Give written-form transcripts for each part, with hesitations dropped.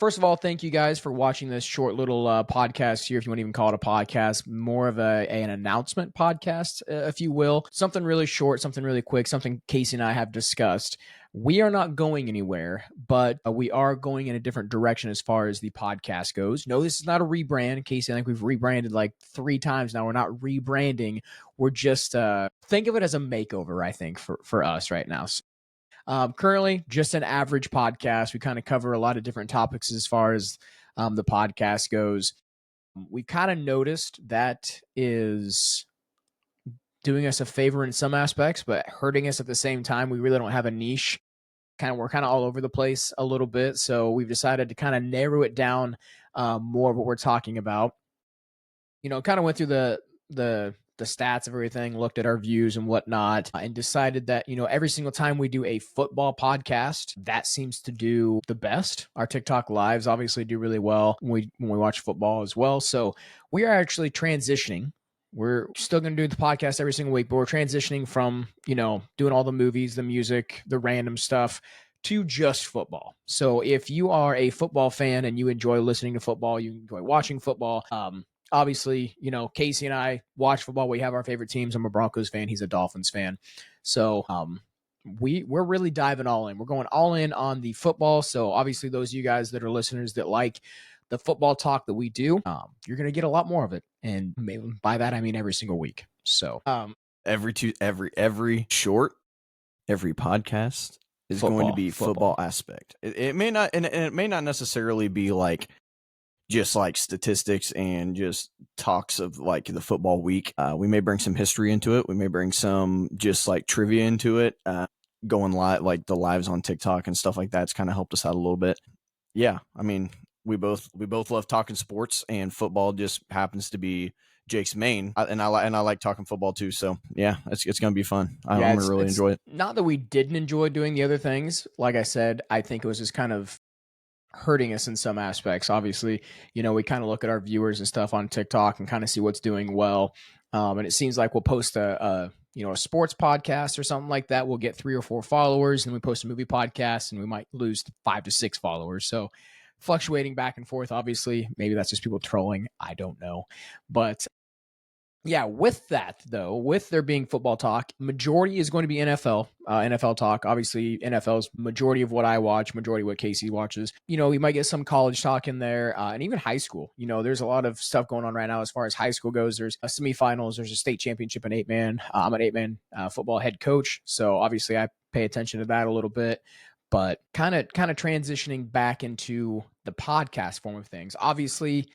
First of all, thank you guys for watching this short little podcast here, if you want to even call it a podcast, more of an announcement podcast, if you will. Something really short, something really quick, something Casey and I have discussed. We are not going anywhere, but we are going in a different direction as far as the podcast goes. No, this is not a rebrand. Casey, I think we've rebranded like 3 times now. We're not rebranding. We're just, think of it as a makeover, I think, for us right now. Currently, just an average podcast. We kind of cover a lot of different topics as far as the podcast goes. We kind of noticed that is doing us a favor in some aspects, but hurting us at the same time. We really don't have a niche. We're kind of all over the place a little bit. So we've decided to kind of narrow it down more of what we're talking about. Kind of went through the stats of everything, looked at our views and whatnot, and decided that, every single time we do a football podcast, that seems to do the best. Our TikTok lives obviously do really well when we watch football as well. So we are actually transitioning. We're still going to do the podcast every single week, but we're transitioning from, doing all the movies, the music, the random stuff to just football. So if you are a football fan and you enjoy listening to football, you enjoy watching football, obviously, Casey and I watch football. We have our favorite teams. I'm a Broncos fan. He's a Dolphins fan. So we're really diving all in. We're going all in on the football. So obviously, those of you guys that are listeners that like the football talk that we do, you're going to get a lot more of it. And by that, I mean every single week. So every podcast is going to be football aspect. It may not, and it may not necessarily be like just like statistics and just talks of like the football week. We may bring some history into it. We may bring some just like trivia into it. Going live, like the lives on TikTok and stuff like that's kind of helped us out a little bit. Yeah, I mean, we both love talking sports, and football just happens to be Jake's main. And I like talking football too. So yeah, it's gonna be fun. I'm gonna really enjoy it. Not that we didn't enjoy doing the other things. Like I said, I think it was just kind of hurting us in some aspects. Obviously, we kind of look at our viewers and stuff on TikTok and kind of see what's doing well. And it seems like we'll post a sports podcast or something like that. We'll get 3 or 4 followers, and we post a movie podcast and we might lose 5 to 6 followers. So fluctuating back and forth, obviously, maybe that's just people trolling. I don't know. But yeah, with that, though, with there being football talk, majority is going to be NFL talk. Obviously, NFL's majority of what I watch, majority of what Casey watches. We might get some college talk in there, and even high school. There's a lot of stuff going on right now as far as high school goes. There's a semifinals, there's a state championship in 8-man. I'm an 8-man football head coach, so obviously I pay attention to that a little bit. But kind of transitioning back into the podcast form of things. Obviously,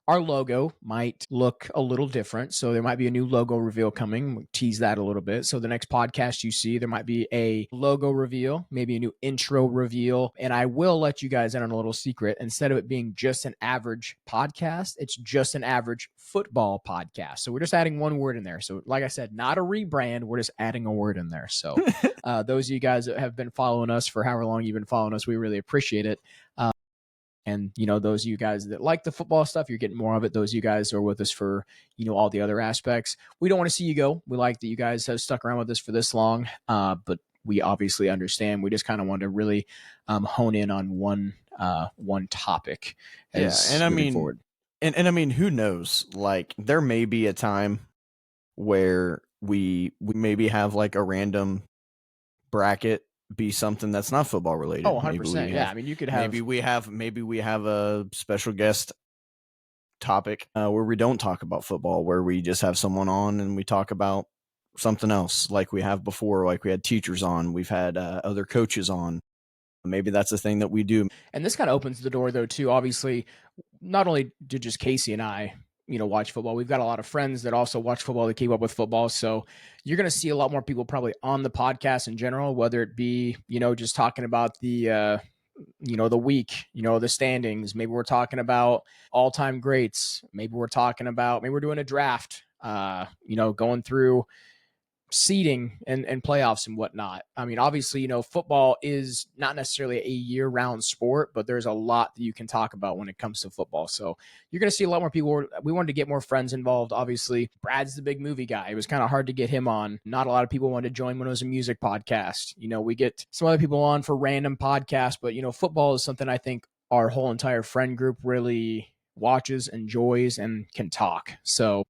our logo might look a little different. So there might be a new logo reveal coming. We'll tease that a little bit. So the next podcast you see, there might be a logo reveal, maybe a new intro reveal. And I will let you guys in on a little secret. Instead of it being just an average podcast, it's just an average football podcast. So we're just adding one word in there. So like I said, not a rebrand. We're just adding a word in there. So those of you guys that have been following us for however long you've been following us, we really appreciate it. And, those of you guys that like the football stuff, you're getting more of it. Those of you guys are with us for, all the other aspects. We don't want to see you go. We like that you guys have stuck around with us for this long, but we obviously understand. We just kind of want to really hone in on one topic. And I mean, forward. And I mean, who knows? Like, there may be a time where we maybe have like a random bracket be something that's not football related. Oh, 100%. Yeah, I mean, you could have maybe we have a special guest topic where we don't talk about football, where we just have someone on and we talk about something else, like we have before. Like we had teachers on, we've had other coaches on. Maybe that's the thing that we do. And this kind of opens the door though too. Obviously, not only did just Casey and I watch football. We've got a lot of friends that also watch football, that keep up with football. So you're going to see a lot more people probably on the podcast in general, whether it be, just talking about the week, the standings. Maybe we're talking about all-time greats. Maybe we're doing a draft, going through seeding and playoffs and whatnot. I mean, obviously, football is not necessarily a year-round sport, but there's a lot that you can talk about when it comes to football. So you're going to see a lot more people. We wanted to get more friends involved. Obviously, Brad's the big movie guy. It was kind of hard to get him on. Not a lot of people wanted to join when it was a music podcast. We get some other people on for random podcasts, but, football is something I think our whole entire friend group really watches, enjoys, and can talk. So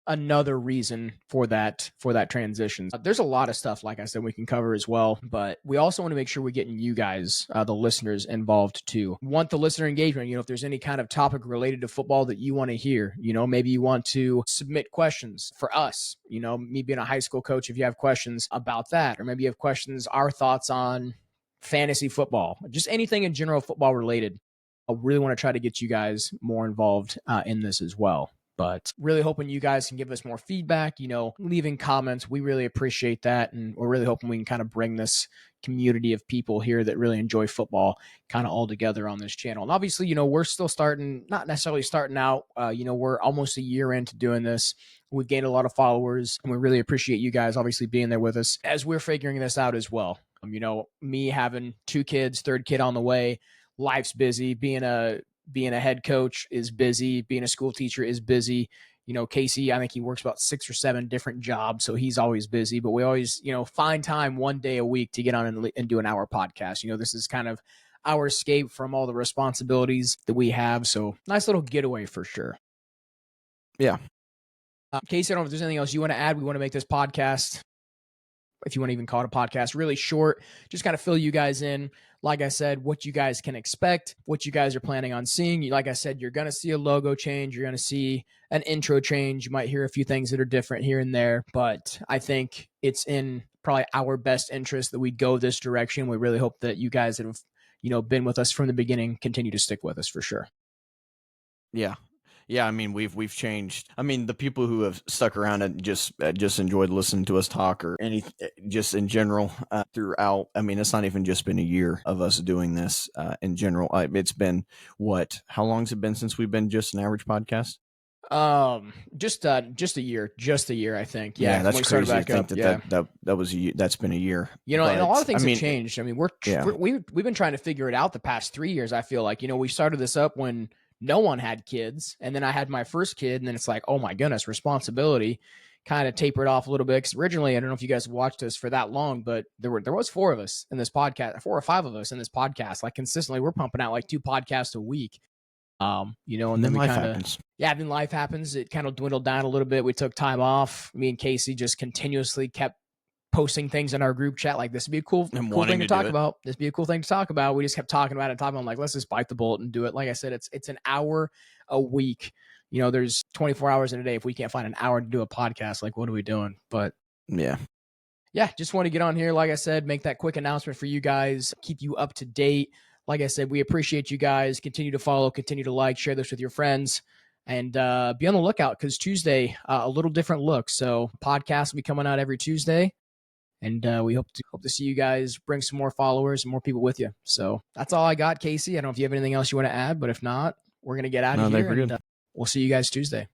another reason for that transition. There's a lot of stuff, like I said, we can cover as well, but we also want to make sure we're getting you guys, the listeners, involved too. Want the listener engagement. If there's any kind of topic related to football that you want to hear, maybe you want to submit questions for us, me being a high school coach, if you have questions about that, or maybe you have questions, our thoughts on fantasy football, just anything in general football related. I really want to try to get you guys more involved in this as well. But really hoping you guys can give us more feedback, leaving comments. We really appreciate that. And we're really hoping we can kind of bring this community of people here that really enjoy football kind of all together on this channel. And obviously, we're still not necessarily starting out. We're almost a year into doing this. We've gained a lot of followers, and we really appreciate you guys obviously being there with us as we're figuring this out as well. Me having 2 kids, 3rd kid on the way, life's busy. Being a head coach is busy. Being a school teacher is busy. Casey, I think he works about 6 or 7 different jobs, so he's always busy. But we always, find time one day a week to get on and do an hour podcast. This is kind of our escape from all the responsibilities that we have. So nice little getaway for sure. Yeah. Casey, I don't know if there's anything else you want to add. We want to make this podcast, if you want to even call it a podcast, really short, just kind of fill you guys in. Like I said, what you guys can expect, what you guys are planning on seeing. Like I said, you're going to see a logo change. You're going to see an intro change. You might hear a few things that are different here and there, but I think it's in probably our best interest that we go this direction. We really hope that you guys that have, been with us from the beginning continue to stick with us for sure. Yeah. Yeah, I mean, we've changed. I mean, the people who have stuck around and just enjoyed listening to us talk, or just in general throughout. I mean, it's not even just been a year of us doing this in general. It's been how long has it been since we've been just an average podcast? Just a year, I think. Yeah, that's crazy to think that's been a year. And a lot of things have changed. I mean, we've been trying to figure it out the past 3 years. I feel like, we started this up when no one had kids, and then I had my first kid, and then it's like, oh my goodness, responsibility kind of tapered off a little bit. Because originally, I don't know if you guys watched us for that long, but there was 4 of us in this podcast, 4 or 5 of us in this podcast. Like consistently, we're pumping out like 2 podcasts a week. And then we then life happens. It kind of dwindled down a little bit. We took time off. Me and Casey just continuously kept posting things in our group chat like, this would be a cool thing to talk about. This would be a cool thing to talk about. We just kept talking about it, like, let's just bite the bullet and do it. Like I said, it's an hour a week. There's 24 hours in a day. If we can't find an hour to do a podcast, like, what are we doing? But yeah, just want to get on here. Like I said, make that quick announcement for you guys, keep you up to date. Like I said, we appreciate you guys. Continue to follow, continue to like, share this with your friends, and be on the lookout because Tuesday, a little different look. So podcast will be coming out every Tuesday. And we hope to see you guys bring some more followers and more people with you. So that's all I got, Casey. I don't know if you have anything else you want to add, but if not, we're going to get out of here. And we'll see you guys Tuesday.